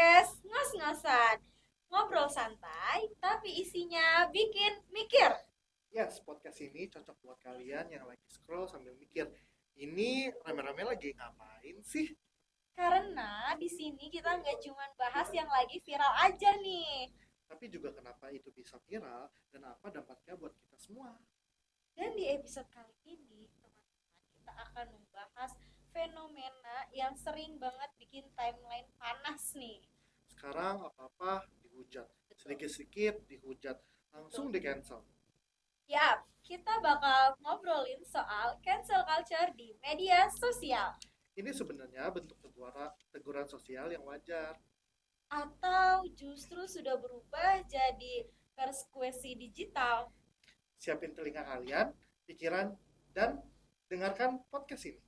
podcast ngos-ngosan. Ngobrol santai, tapi isinya bikin mikir. Yes, podcast ini cocok buat kalian yang lagi scroll sambil mikir, ini rame-rame lagi ngapain sih? Karena di sini kita nggak cuma bahas yang lagi viral aja nih. Tapi juga kenapa itu bisa viral dan apa dampaknya buat kita semua. Dan di episode kali ini, teman-teman, kita akan membahas fenomena yang sering banget bikin timeline panas nih. Sekarang apa-apa dihujat, sedikit-sedikit dihujat, langsung di cancel. Yap, kita bakal ngobrolin soal cancel culture di media sosial. Ini sebenarnya bentuk teguran sosial yang wajar. Atau justru sudah berubah jadi persekusi digital. Siapin telinga kalian, pikiran, dan dengarkan podcast ini.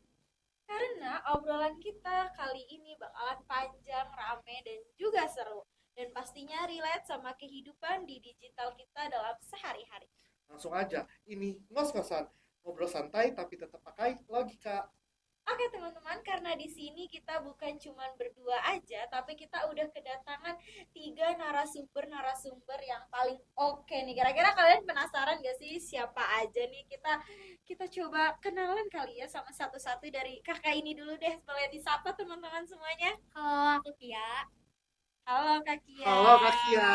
Karena obrolan kita kali ini bakalan panjang, rame, dan juga seru. Dan pastinya relate sama kehidupan di digital kita dalam sehari-hari. Langsung aja, ini ngos-ngosan, ngobrol santai tapi tetap pakai logika. Oke teman-teman, karena di sini kita bukan cuma berdua aja, tapi kita udah kedatangan 3 narasumber yang paling oke nih. Kira-kira kalian penasaran gak sih siapa aja nih? Kita coba kenalan kali ya sama satu-satu. Dari kakak ini dulu deh, boleh disapa teman-teman semuanya. Halo, aku Kia. Halo Kak Kia. Halo Kak Kia.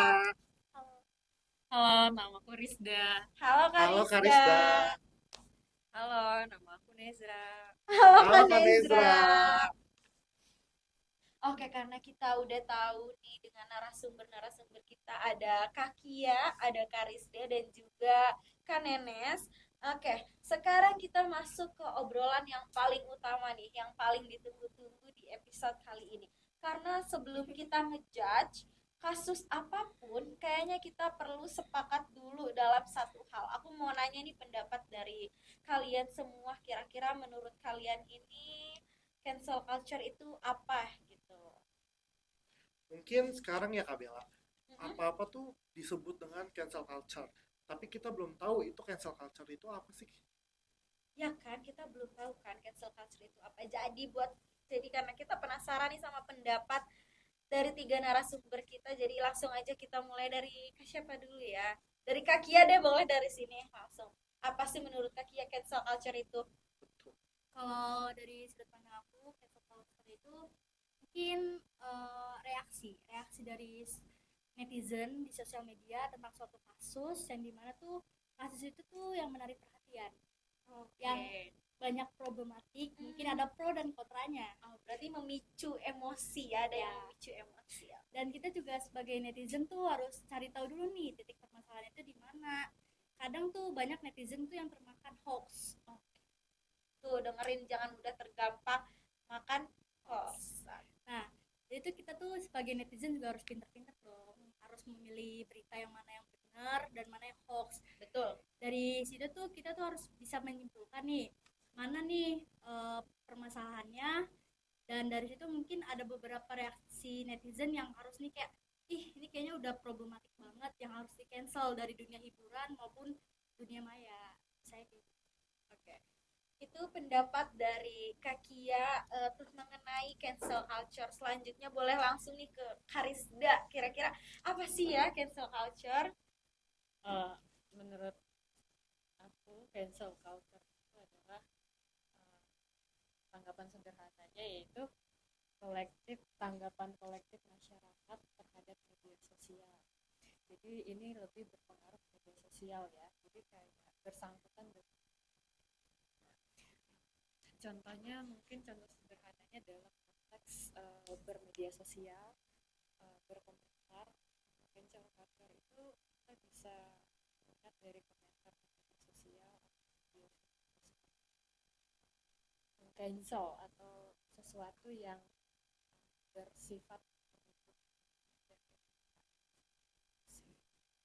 Halo, nama aku Rizda. Halo Kak Halo Kak Rizda. Rizda. Halo, nama aku Nezra. Halo Halo Kak Kak Nezra. Nezra. Oke, karena kita udah tahu nih dengan narasumber-narasumber kita ada Kak Kia, ada Kak Rizda, dan juga Kak Nenes. Oke, sekarang kita masuk ke obrolan yang paling utama nih, yang paling ditunggu-tunggu di episode kali ini. Karena sebelum kita ngejudge kasus apapun, kayaknya kita perlu sepakat dulu dalam satu hal. Aku mau nanya nih pendapat dari kalian semua, kira-kira menurut kalian ini cancel culture itu apa gitu? Mungkin sekarang ya Kak Bella, Mm-mm. apa-apa tuh disebut dengan cancel culture. Tapi kita belum tahu itu cancel culture itu apa sih. Ya kan, kita belum tahu kan cancel culture itu apa. Jadi karena kita penasaran nih sama pendapat dari 3 narasumber kita, jadi langsung aja kita mulai dari siapa dulu ya? Dari Kak Kia deh, boleh dari sini langsung. Apa sih menurut Kak Kia cancel culture itu? Betul. Kalau dari sudut pandang aku, cancel culture itu mungkin reaksi dari netizen di sosial media tentang suatu kasus yang dimana tuh kasus itu tuh yang menarik perhatian, yang banyak problematik, mungkin ada pro dan kontranya. Berarti memicu emosi ya, ada yang Ya. memicu emosi ya. Dan kita juga sebagai netizen tuh harus cari tahu dulu nih titik permasalahan itu di mana. Kadang tuh banyak netizen tuh yang termakan hoax. Tuh dengerin, jangan mudah tergampang makan hoax. Nah, jadi itu kita tuh sebagai netizen juga harus pinter-pinter dong, harus memilih berita yang mana yang benar dan mana yang hoax. Betul. Dari situ tuh kita tuh harus bisa menyimpulkan nih mana nih permasalahannya, dan dari situ mungkin ada beberapa reaksi netizen yang harus nih kayak, ih ini kayaknya udah problematik banget yang harus di cancel dari dunia hiburan maupun dunia maya. Saya kayak gitu. Oke. Itu pendapat dari Kak Kia mengenai cancel culture. Selanjutnya boleh langsung nih ke Karisda. Kira-kira apa sih ya cancel culture? Menurut aku cancel culture itu adalah tanggapan sederhananya, yaitu tanggapan kolektif masyarakat terhadap media sosial. Jadi ini lebih berpengaruh ke media sosial ya. Jadi kayak bersangkutan dengan, contohnya mungkin contoh sederhananya dalam konteks bermedia sosial, berkomentar. Cancel culture itu kita bisa lihat dari komentar di media sosial atau video cancel atau sesuatu yang bersifat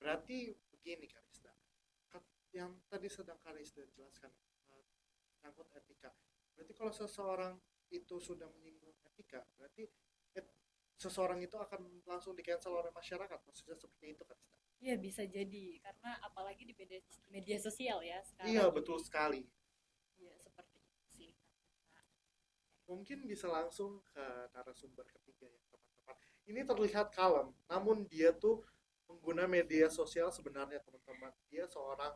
Berarti begini Kak Rizda. Yang tadi sedang Kak Rizda jelaskan menyangkut etika. Berarti kalau seseorang itu sudah menyinggung etika, berarti seseorang itu akan langsung di-cancel oleh masyarakat. Maksudnya seperti itu Kak Rizda. ya bisa jadi, karena apalagi di media sosial ya sekarang. Iya, betul sekali. Ya seperti itu sih. Mungkin bisa langsung ke narasumber ketiga ya teman-teman. ini terlihat kalem, namun dia tuh pengguna media sosial sebenarnya teman-teman. Dia seorang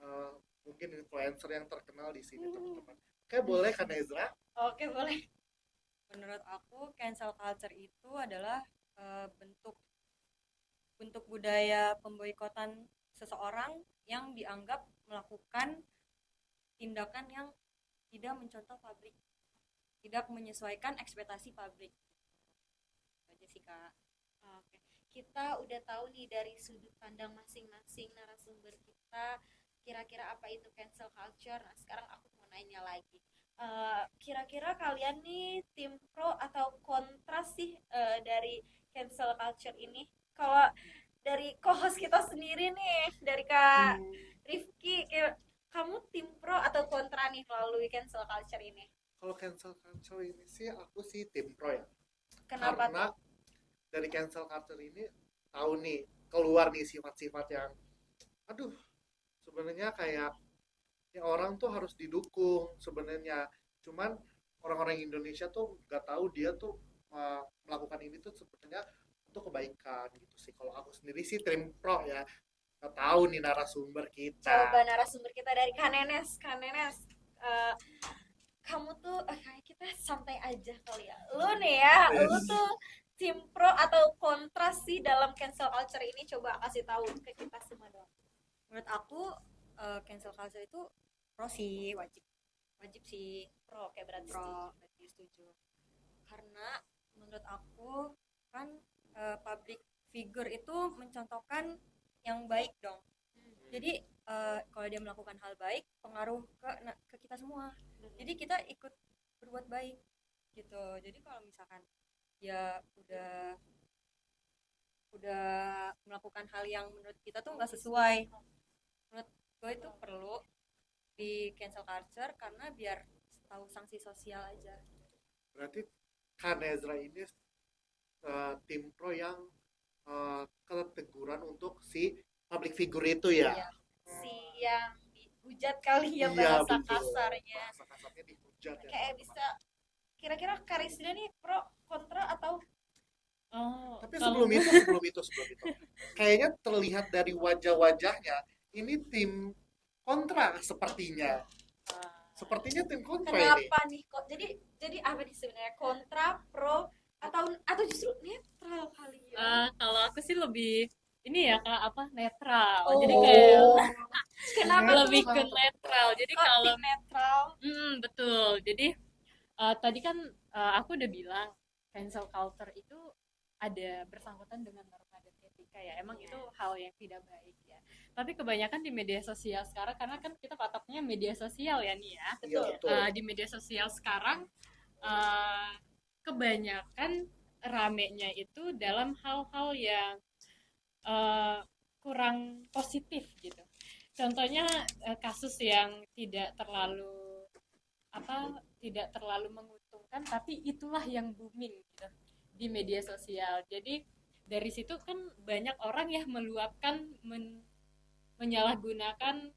eh, mungkin influencer yang terkenal di sini teman-teman. Oke, boleh kan Ezra? Oke, boleh. Menurut aku cancel culture itu adalah bentuk budaya pemboikotan seseorang yang dianggap melakukan tindakan yang tidak mencontoh publik, tidak menyesuaikan ekspektasi publik. Itu aja sih Kak. Oke, kita udah tahu nih dari sudut pandang masing-masing narasumber kita, kira-kira apa itu cancel culture. Nah, sekarang aku mau nanya lagi. Kira-kira kalian nih tim pro atau kontra sih dari cancel culture ini? Kalau dari co-host kita sendiri nih, dari Kak Rifki, kamu tim pro atau kontra nih melalui cancel culture ini? Kalau cancel culture ini sih aku sih tim pro ya. Kenapa Karena tuh? dari cancel culture ini tahu nih keluar nih sifat-sifat yang aduh sebenarnya kayak ya orang tuh harus didukung sebenarnya, cuman orang-orang Indonesia tuh nggak tahu dia tuh melakukan ini tuh sebenarnya untuk kebaikan gitu sih. Kalau aku sendiri sih tim pro ya. Nggak tahu nih narasumber kita. Coba narasumber kita dari Kanenes. Kanenes, eh, kamu tuh kayak kita santai aja kali ya. Lu nih ya, lu tuh tim pro atau kontra sih dalam cancel culture ini? Coba kasih tahu ke kita semua dong. Menurut aku cancel culture itu pro sih, wajib sih, Pro, kayak berarti pro, berarti setuju. Karena menurut aku kan public figure itu mencontohkan yang baik dong. Jadi kalau dia melakukan hal baik, pengaruh ke kita semua. Jadi kita ikut berbuat baik gitu. Jadi kalau misalkan dia udah melakukan hal yang menurut kita tuh nggak sesuai, menurut gue itu perlu di cancel culture karena biar tahu sanksi sosial aja. Berarti Kak Nezra ini tim pro yang keteguran untuk si public figure itu ya. Iya. si yang dihujat kali ya, Iya, bahasa betul. kasarnya. Bahasa kasarnya dihujat ya. Kayak bisa, kira-kira Karisda nih pro, kontra atau Oh, Tapi kalau sebelum itu, kayaknya terlihat dari wajah-wajahnya ini tim kontra sepertinya. Sepertinya tim kontra ini. kenapa nih kok? Jadi apa nih sebenarnya, kontra, pro, atau justru netral kali ya? kalau aku sih lebih ini ya Kak, apa, netral. Oh. Jadi kayak Kenapa lebih tuh? ke netral. Jadi Kok kalau tim netral? betul. Jadi tadi kan aku udah bilang cancel culture itu ada bersangkutan dengan norma dan etika ya. Emang itu hal yang tidak baik ya. Tapi kebanyakan di media sosial sekarang, karena kan kita patoknya media sosial ya nih ya. Iya, betul. Di media sosial sekarang kebanyakan ramenya itu dalam hal-hal yang kurang positif gitu. Contohnya kasus yang tidak terlalu menguntungkan, tapi itulah yang booming gitu di media sosial. Jadi dari situ kan banyak orang ya meluapkan, menyalahgunakan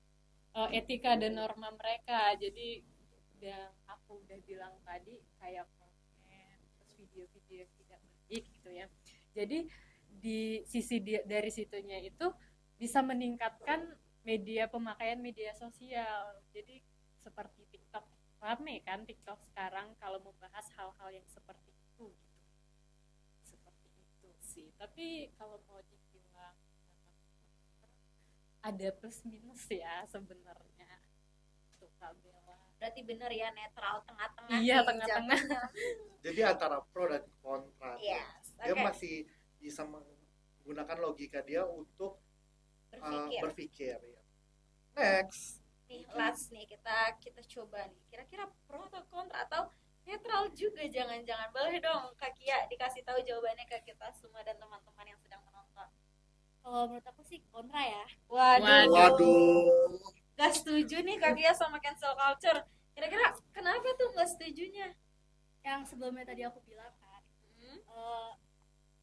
etika dan norma mereka. Jadi yang aku udah bilang tadi, kayak konten, terus video-video yang tidak baik gitu ya. Jadi di sisi dari situnya itu bisa meningkatkan pemakaian media sosial. Jadi seperti TikTok, rame kan TikTok sekarang kalau membahas hal-hal yang seperti itu gitu. Seperti itu sih. Tapi kalau mau dibilang ada plus minus ya sebenarnya tuh Kak Bella. Berarti bener ya, netral, tengah-tengah. Iya, nih tengah-tengah. jatuhnya. Jadi antara pro dan kontra. Yes, Dia oke. masih bisa menggunakan logika dia untuk Berpikir. ya. Next. Nih last nih, kita coba nih, kira-kira pro atau kontra atau netral juga, jangan-jangan. Boleh dong Kak Kia dikasih tahu jawabannya ke kita semua dan teman-teman yang sedang menonton. Kalau menurut aku sih kontra ya. Waduh, Waduh. gak setuju nih Kak Kia sama cancel culture. Kira-kira kenapa tuh gak setujunya? Yang sebelumnya tadi aku bilang kan,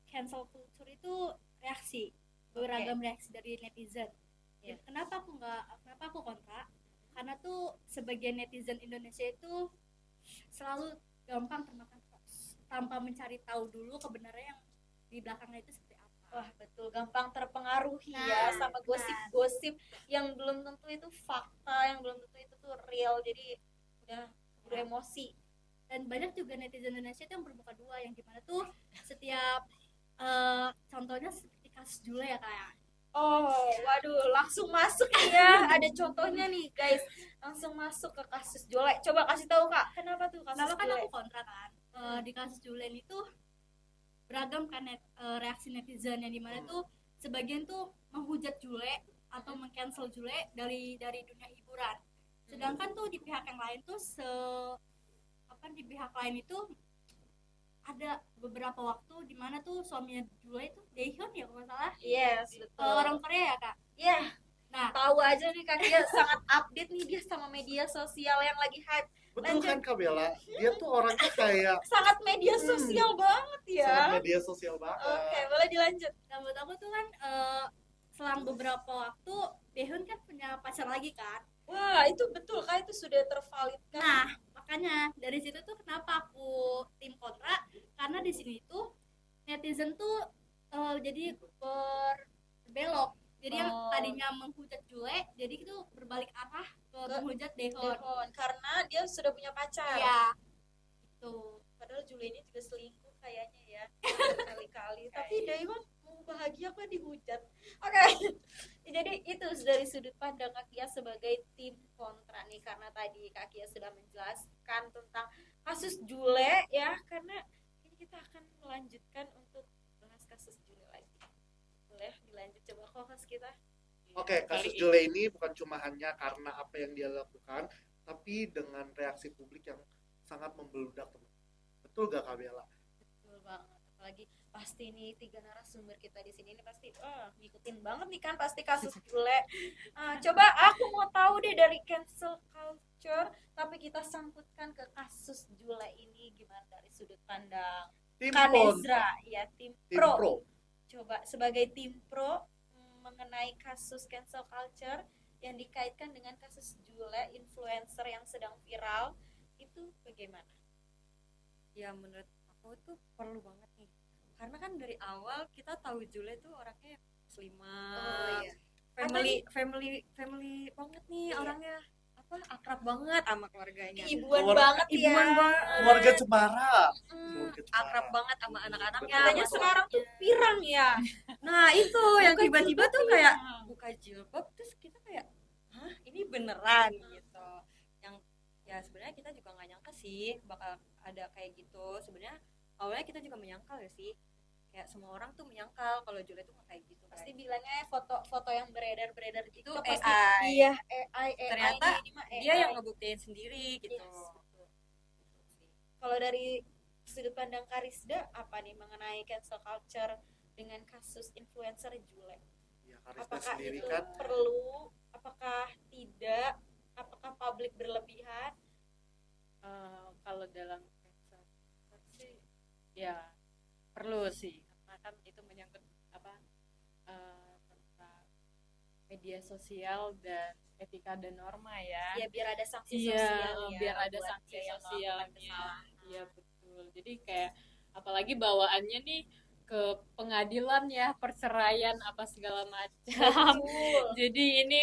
cancel culture itu reaksi, beragam reaksi dari netizen. Iya. Kenapa aku kontra? Karena tuh sebagian netizen Indonesia itu selalu gampang termakan hoax tanpa mencari tahu dulu kebenaran yang di belakangnya itu seperti apa. Wah, betul, gampang terpengaruhi Nah, ya sama benar. gosip-gosip yang belum tentu itu fakta, yang belum tentu itu tuh real. Jadi udah beremosi. Dan banyak juga netizen Indonesia itu yang bermuka dua, yang dimana tuh setiap contohnya seperti kasus Jule ya kayak. Oh, waduh, langsung masuk nih ya. Ada contohnya nih, guys. Langsung masuk ke kasus Jole. Coba kasih tahu, Kak. Kenapa tuh kasus Kenapa kan Jole? aku kontra kan. Di kasus Julen itu beragam kan reaksi netizen, yang dimana tuh sebagian tuh menghujat Jule atau meng-cancel Jule dari dunia hiburan. Sedangkan tuh di pihak yang lain tuh di pihak lain itu ada beberapa waktu di mana tuh suaminya Jule itu Daehyun ya kalau nggak salah, Yes, betul. orang Korea ya kak. Ya, Nah, tahu aja nih Kak, dia sangat update nih dia sama media sosial yang lagi hype. Betul Lanjut. kan Kak Bella? Dia tuh orangnya kayak Sangat media sosial banget ya. sangat media sosial banget. Oke, boleh dilanjut. dan buat aku tuh kan selang beberapa waktu Daehyun kan punya pacar lagi kan. Wah, itu betul Kak, itu sudah tervalidkan. Nah, makanya dari situ tuh kenapa aku tim kontra, karena di sini tuh netizen tuh jadi berbelok. Jadi yang Oh. tadinya menghujat Jule, jadi itu berbalik arah ke menghujat Daehyun. Daehyun, karena dia sudah punya pacar. Iya. Itu. Padahal Julie ini juga selingkuh kayaknya ya. Kali-kali. Tapi Daehyun mau bahagia kok dihujat. Oke. Jadi itu dari sudut pandang Kakia sebagai tim kontra nih, karena tadi Kakia sudah menjelaskan tentang kasus Jule ya, karena ini kita akan melanjutkan untuk bahas kasus Jule lagi. Boleh dilanjut coba host kita. Oke, kasus Jule ini bukan cuma hanya karena apa yang dia lakukan, tapi dengan reaksi publik yang sangat membeludak. Betul gak Kak Bella? Betul banget. Apalagi pasti nih 3 narasumber kita di sini ini pasti ngikutin banget nih kan pasti kasus Jule. Coba aku mau tahu deh dari cancel culture, tapi kita sangkutkan ke kasus Jule ini gimana dari sudut pandang Tim Kanezra ya, tim Tim pro. Pro. Coba sebagai tim pro mengenai kasus cancel culture yang dikaitkan dengan kasus Jule, influencer yang sedang viral, itu bagaimana? Ya menurut aku tuh perlu banget nih, karena kan dari awal kita tahu Jule tuh orangnya muslimah, family banget nih. Iya. Orangnya akrab banget sama keluarganya, Ibuan Keluar- banget ya. ibuan banget, Keluarga Cemara. Hmm, akrab banget sama anak-anaknya. katanya Masuk- sekarang tuh pirang ya. Nah itu yang Buka tiba-tiba jilbab tuh pirang. kayak buka jilbab, terus kita kayak hah ini beneran gitu. Yang ya sebenarnya kita juga nggak nyangka sih bakal ada kayak gitu. Sebenarnya awalnya kita juga menyangkal ya sih, kayak semua orang tuh menyangkal kalau Jule tuh nggak kayak gitu. Pasti Kan. bilangnya foto-foto yang beredar di Itu TikTok pasti AI. iya AI Ternyata ini mah Dia AI. yang ngebuktiin sendiri gitu. Yes, betul. Kalau dari sudut pandang Karisda apa nih mengenai cancel culture dengan kasus influencer Jule? Ya, Karisda Apakah sendiri itu kan perlu? Apakah tidak? Apakah publik berlebihan? Kalau dalam cancel culture sih ya perlu sih, karena kan itu menyangkut tentang media sosial dan etika dan norma ya. Ya biar ada sanksi Iya, sosial ya. biar ada buat sanksi dia yang melakukan sosialnya. kesalahan. Iya betul. Jadi kayak apalagi bawaannya nih ke pengadilan ya, perceraian apa segala macam. Betul. Jadi ini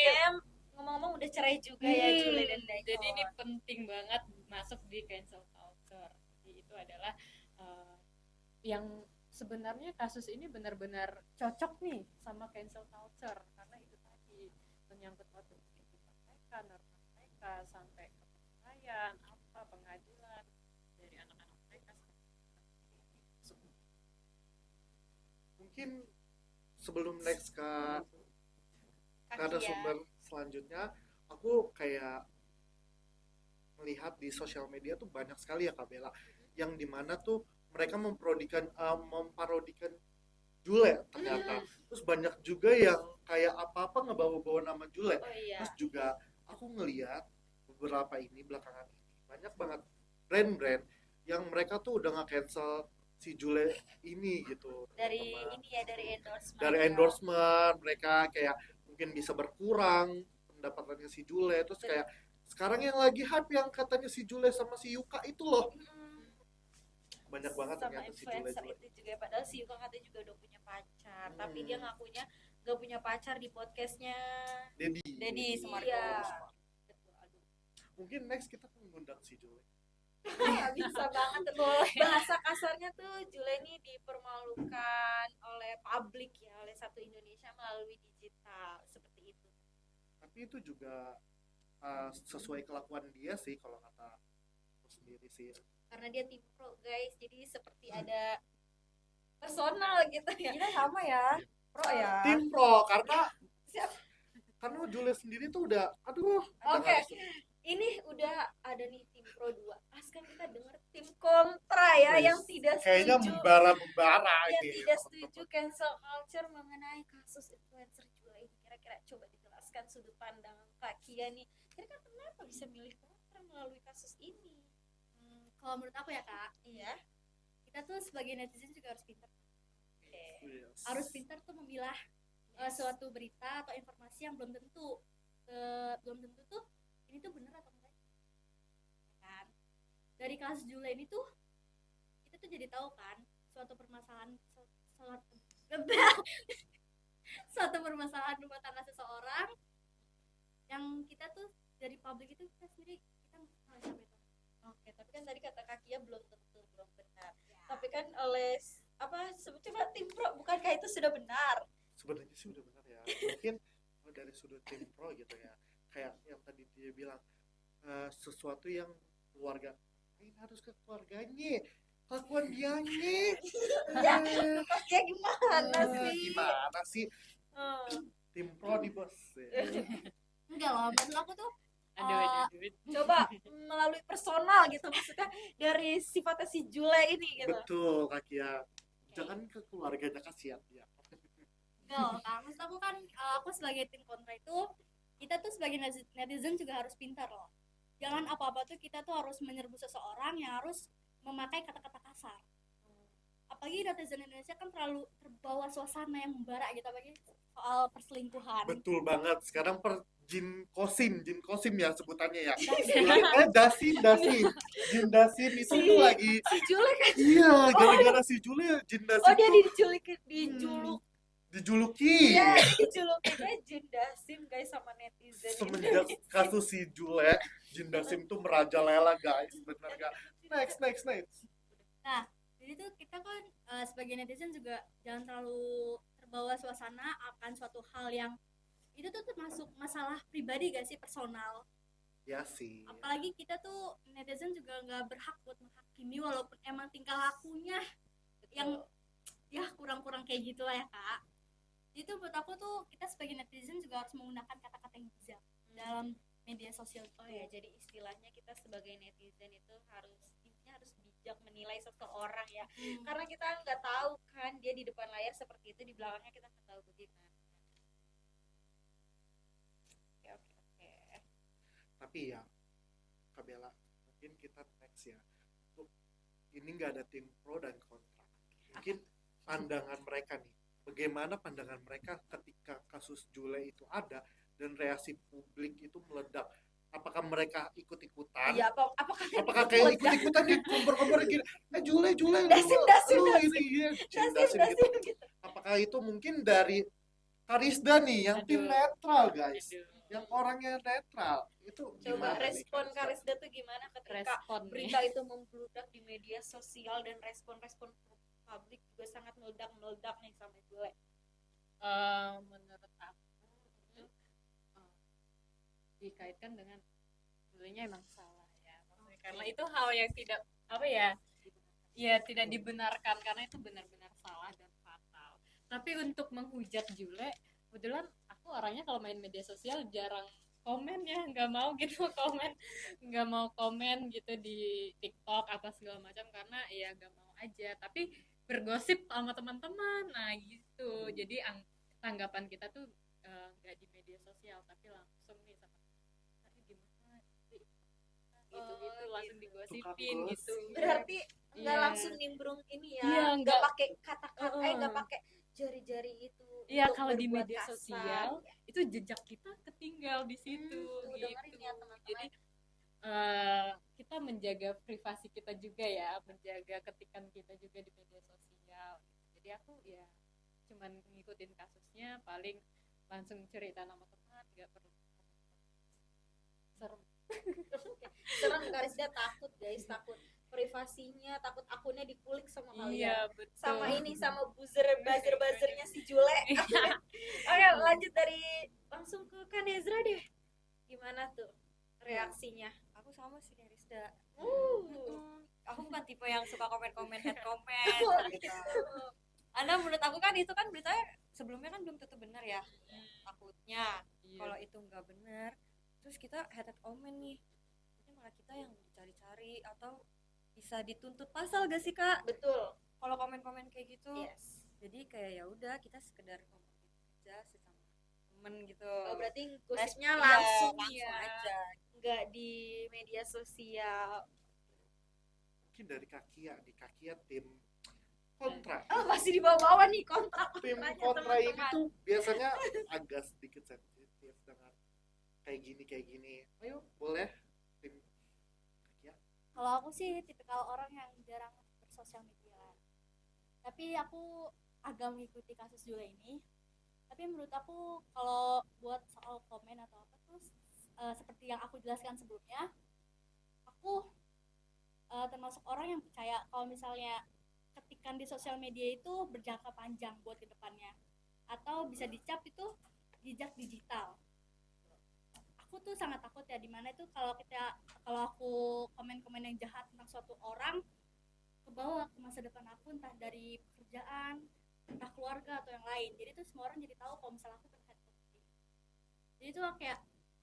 Ngomong-ngomong udah cerai juga ya Jule dan Daehyun. jadi ini penting banget masuk di cancel culture. Jadi itu adalah yang sebenarnya kasus ini benar-benar cocok nih sama cancel culture, karena itu tadi menyangkut waktu mereka, norma mereka, sampai ke perceraian, pengadilan dari anak-anak mereka. mungkin sebelum next ke narasumber selanjutnya, aku kayak melihat di sosial media tuh banyak sekali ya Kak Bella, yang dimana tuh mereka memparodikan Jule ternyata. Terus banyak juga yang kayak apa-apa ngebawa-bawa nama Jule. Oh iya. Terus juga aku ngelihat beberapa ini belakangan ini banyak banget brand-brand yang mereka tuh udah nge-cancel si Jule ini gitu. Dari teman-teman. ini ya dari endorsement. Dari ya. endorsement mereka kayak mungkin bisa berkurang pendapatannya si Jule. Terus kayak sekarang yang lagi hype yang katanya si Jule sama si Yuka itu loh. banyak banget sama ternyata si influencer Jule-Jule. itu juga, padahal si Yuka katanya juga udah punya pacar, tapi dia Hmm. ngakunya gak punya pacar di podcastnya Dedi Sumargo. Iya. Betul, aduh. Mungkin next kita mengundang si Jule. Bisa banget tuh. Bahasa kasarnya tuh Jule ini dipermalukan oleh publik ya, oleh satu Indonesia melalui digital seperti itu. Tapi itu juga sesuai kelakuan dia sih kalau kata aku sendiri sih. Karena dia tim pro guys, jadi seperti ada personal gitu ya. Kita sama ya, pro ya. Tim pro karena Siap. karena Jule sendiri tuh udah aduh. Oke. Ini udah ada nih tim pro 2. Sekarang kita dengar tim kontra ya, Wih, yang tidak kayaknya setuju, membara yang ini. tidak setuju cancel culture mengenai kasus influencer Jule ini. Kira-kira coba dijelaskan sudut pandang Kak Kia nih. Kira-kira kenapa bisa milih kontra melalui kasus ini? Kalau menurut aku ya kak, Iya. kita tuh sebagai netizen juga harus pintar. Yes. Harus pintar tuh memilah suatu berita atau informasi yang belum tentu tuh ini tuh benar atau enggak. Kan? Dari kasus Jule ini tuh kita tuh jadi tahu kan suatu permasalahan suatu permasalahan rumah tangga seseorang yang kita tuh dari publik itu kita sendiri kita nggak sampai tahu. Oke, tapi kan tadi kata Kak Kia belum tentu, belum benar. Ya. Tapi kan oleh coba tim pro, bukankah itu sudah benar? Sebenarnya sih udah benar ya. Mungkin dari sudut tim pro gitu ya. Kayak yang tadi dia bilang sesuatu yang keluarga ini harus ke keluarganya. Kelakuan dianya. Kak Kia gimana sih? Gimana sih Hmm. tim pro di bos? Enggak loh, maksud aku tuh Aduh. Coba melalui personal gitu, maksudnya dari sifatnya si Jule ini gitu. Betul Kak Kia. Jangan ke keluarganya, kasihan dia. enggak loh kak, maksud aku kan aku sebagai tim kontra itu kita tuh sebagai netizen juga harus pintar loh. Jangan apa-apa tuh kita tuh harus menyerbu seseorang yang harus memakai kata-kata kasar. Apalagi netizen Indonesia kan terlalu terbawa suasana yang membara gitu, apalagi soal perselingkuhan. Betul banget. Sekarang jin kosim ya sebutannya ya. Dasim. Jin Dasim itu tuh lagi Si Jule kan, iya gara-gara si Jule Jin Dasim oh dia tuh dijuluki Iya, dijulukinya Jin Dasim guys sama netizen semenjak kasus si Jule Jin Dasim tuh merajalela guys, bener gak? Next. Nah, jadi tuh kita kan sebagai netizen juga jangan terlalu terbawa suasana akan suatu hal yang itu tuh termasuk masalah pribadi gak sih, personal. Ya sih. Apalagi kita tuh netizen juga nggak berhak buat menghakimi walaupun emang tingkah lakunya yang ya kurang-kurang kayak gitulah ya kak. Jadi tuh menurut aku tuh kita sebagai netizen juga harus menggunakan kata-kata yang bijak dalam media sosial. Oh ya, jadi istilahnya kita sebagai netizen itu intinya harus bijak menilai seseorang ya. Karena kita nggak tahu kan dia di depan layar seperti itu, di belakangnya kita nggak tahu bagaimana. Oke. Tapi ya Kak Bella, mungkin kita next ya. Untuk ini nggak ada tim pro dan kontra. Mungkin pandangan mereka nih. Bagaimana pandangan mereka ketika kasus Jule itu ada dan reaksi publik itu meledak? Apakah mereka ikut-ikutan? Iya, apakah Kayak ikut-ikutan di kompor-kompor gini? Jule, Dasim, lu ini ya, Dasim gitu. gitu. Apakah itu mungkin dari Karisda nih yang tim Aduh. netral guys, yang orangnya netral itu Coba gimana nih, respon Karisda? Karisda tuh gimana ketika Respon berita itu membludak di media sosial dan respon-respon publik juga sangat meledak nih sama Jule. menurut aku itu dikaitkan dengan sebenarnya emang salah ya. Maksudnya karena itu hal yang tidak tidak dibenarkan karena itu benar-benar salah dan fatal. Tapi untuk menghujat Jule, kebetulan aku orangnya kalau main media sosial jarang komen ya, nggak mau komen gitu di TikTok apa segala macam karena ya nggak mau aja. Tapi bergosip sama teman-teman, nah gitu. Jadi tanggapan kita tuh nggak di media sosial tapi langsung nih sama gimana gitu langsung digosipin Tukang gitu. gosip. Berarti nggak Iya. langsung nimbrung ini ya, Iya, nggak nggak. pakai kata-kata, nggak pakai jari-jari itu. Iya, untuk kalau di berbuat media kasar. sosial itu jejak kita ketinggal di situ Tuh, gitu. dengerin ya teman-teman. Jadi kita menjaga privasi kita juga ya, menjaga ketikan kita juga di media sosial. Jadi aku ya cuman ngikutin kasusnya, paling langsung cerita nama teman, nggak perlu serem. Serem, Karisda takut guys, takut privasinya, takut akunnya dikulik sama kalian. Iya betul. Sama ini, sama buzzer-buzzernya si Jule. Oke, lanjut dari langsung ke Kanezra deh. Gimana tuh reaksinya? Aku sama sih kayak Rizda. Uh. Aku bukan tipe yang suka komen-komen, head comment gitu. Karena menurut aku kan itu kan beritanya sebelumnya kan belum tentu benar ya. Takutnya Iya. kalau itu nggak benar, terus kita head comment nih, nanti malah kita yang dicari-cari atau bisa dituntut pasal gak sih kak? Betul. Kalau komen-komen kayak gitu, Yes. jadi kayak ya udah kita sekedar ngomongin aja sesama temen gitu. Oh, berarti Iya, gosipnya langsung langsung ya, aja. nggak di media sosial. Mungkin dari Kakia, di Kakia tim kontra. Oh, masih di bawah-bawah nih kontrak. Tim kontranya, kontra ini teman-teman. tuh biasanya agak sedikit sensitif dengan kayak gini. Ayo, boleh tim Kakia. Kalau aku sih tipikal orang yang jarang bersosial media. Tapi aku agak mengikuti kasus Jule ini. Tapi menurut aku kalau buat soal komen atau apa tuh seperti yang aku jelaskan sebelumnya, aku termasuk orang yang percaya kalau misalnya ketikan di sosial media itu berjangka panjang buat kedepannya, atau bisa dicap itu jejak digital. Aku tuh sangat takut ya dimana itu kalau aku komen-komen yang jahat tentang suatu orang ke bawah ke masa depan aku, entah dari pekerjaan, entah keluarga atau yang lain. Jadi tuh semua orang jadi tahu kalau misalnya aku terkait seperti itu. Jadi tuh kayak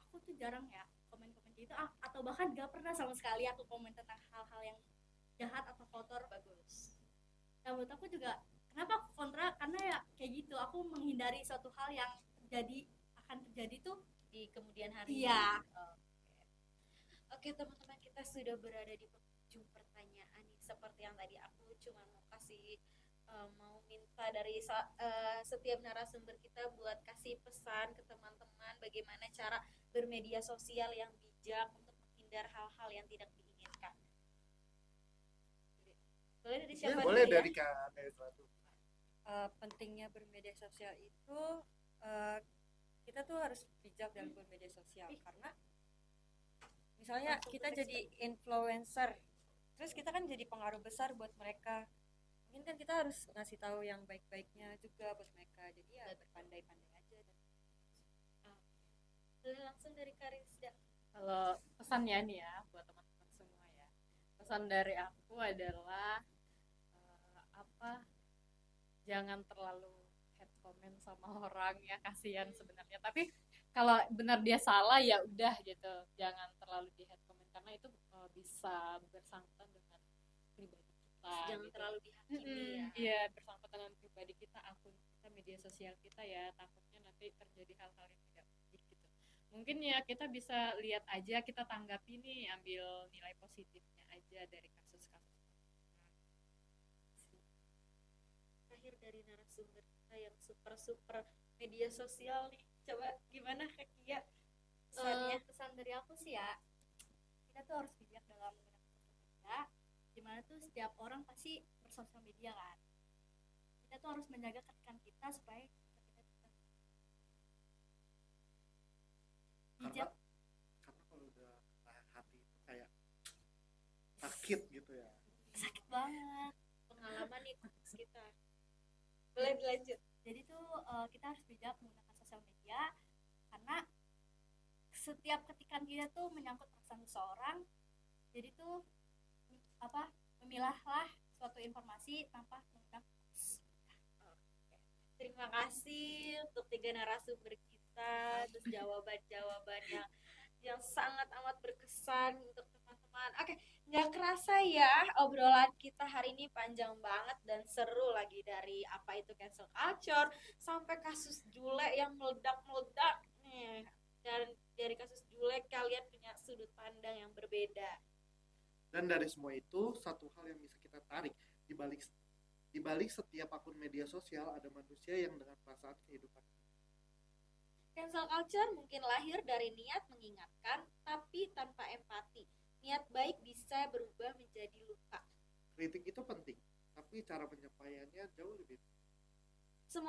aku tuh jarang ya komen-komen gitu, atau bahkan gak pernah sama sekali aku komen tentang hal-hal yang jahat atau kotor. Bagus. Nah menurut aku juga kenapa aku kontra, karena ya kayak gitu, aku menghindari suatu hal yang akan terjadi tuh Di kemudian hari. iya. Oke, teman-teman, kita sudah berada di penghujung pertanyaan nih. Seperti yang tadi aku cuma mau kasih mau minta dari setiap narasumber kita buat kasih pesan ke teman-teman bagaimana cara bermedia sosial yang bijak untuk menghindar hal-hal yang tidak diinginkan. Boleh dari siapa Boleh dulu ya? dari Kak Nezra tuh. Pentingnya bermedia sosial itu kita tuh harus bijak dalam bermedia sosial, karena misalnya kita jadi influencer, terus kita kan jadi pengaruh besar buat mereka. Mungkin kan kita harus ngasih tahu yang baik-baiknya juga buat mereka, jadi ya berpandai-pandai aja. Boleh langsung dari Karisda. Kalau pesannya nih ya buat teman-teman semua ya, pesan dari aku adalah jangan terlalu head comment sama orang ya, kasihan sebenarnya. Tapi kalau benar dia salah ya udah gitu, jangan terlalu di head comment karena itu bisa bersangkutan dengan pribadi kita. Jangan gitu. terlalu dihakimi ya. Iya, bersangkutan dengan pribadi kita, akun kita, media sosial kita ya, takutnya nanti terjadi hal-hal yang tidak baik gitu. Mungkin ya kita bisa lihat aja, kita tanggapi nih, ambil nilai positifnya aja dari kasus-kasus. Terakhir dari narasumber kita yang super media sosial nih, coba gimana Kak Kia pesannya? Pesan dari aku sih ya, kita tuh harus bijak dalam menggunakan sosial media, dimana tuh setiap orang pasti bersosial media kan. Kita tuh harus menjaga ketikan kita supaya kita bisa bijak. Karena kalau udah kena hati itu kayak sakit gitu ya. Sakit banget. Pengalaman nih tips kita. Boleh dilanjut. Jadi tuh kita harus bijak menggunakan sosial media, karena setiap ketikan kita tuh menyangkut perasaan seseorang. Jadi tuh memilahlah suatu informasi tanpa menggunakan hoax. Terima kasih untuk 3 narasumber kita, terus jawaban-jawaban yang sangat amat berkesan untuk teman-teman. Oke, nggak kerasa ya obrolan kita hari ini panjang banget dan seru lagi, dari apa itu cancel culture sampai kasus Jule yang meledak-meledak nih. Dan dari kasus Jule kalian punya sudut pandang yang berbeda. Dan dari semua itu, satu hal yang bisa kita tarik di balik setiap akun media sosial ada manusia yang dengan perasaan kehidupan. Cancel culture mungkin lahir dari niat mengingatkan tapi tanpa empati.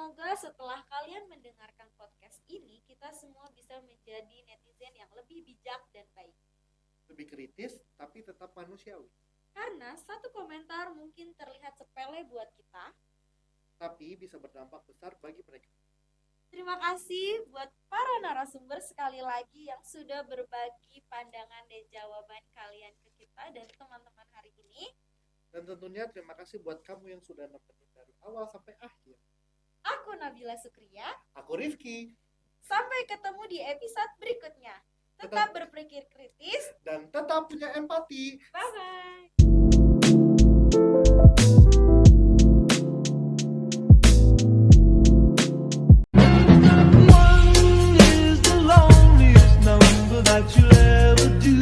Semoga setelah kalian mendengarkan podcast ini, kita semua bisa menjadi netizen yang lebih bijak dan baik. Lebih kritis tapi tetap manusiawi. Karena satu komentar mungkin terlihat sepele buat kita. Tapi bisa berdampak besar bagi mereka. Terima kasih buat para narasumber sekali lagi yang sudah berbagi pandangan dan jawaban kalian ke kita dan teman-teman hari ini. Dan tentunya terima kasih buat kamu yang sudah nemenin dari awal sampai akhir. Aku Nabila Sukria. Aku Rifki. Sampai ketemu di episode berikutnya. Tetap berpikir kritis dan tetap punya empati. Bye-bye. That you'll ever do.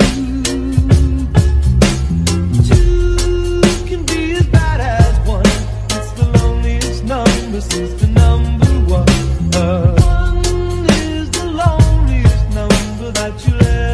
Two can be as bad as one. It's the loneliest number since the number one. One is the loneliest number that you'll ever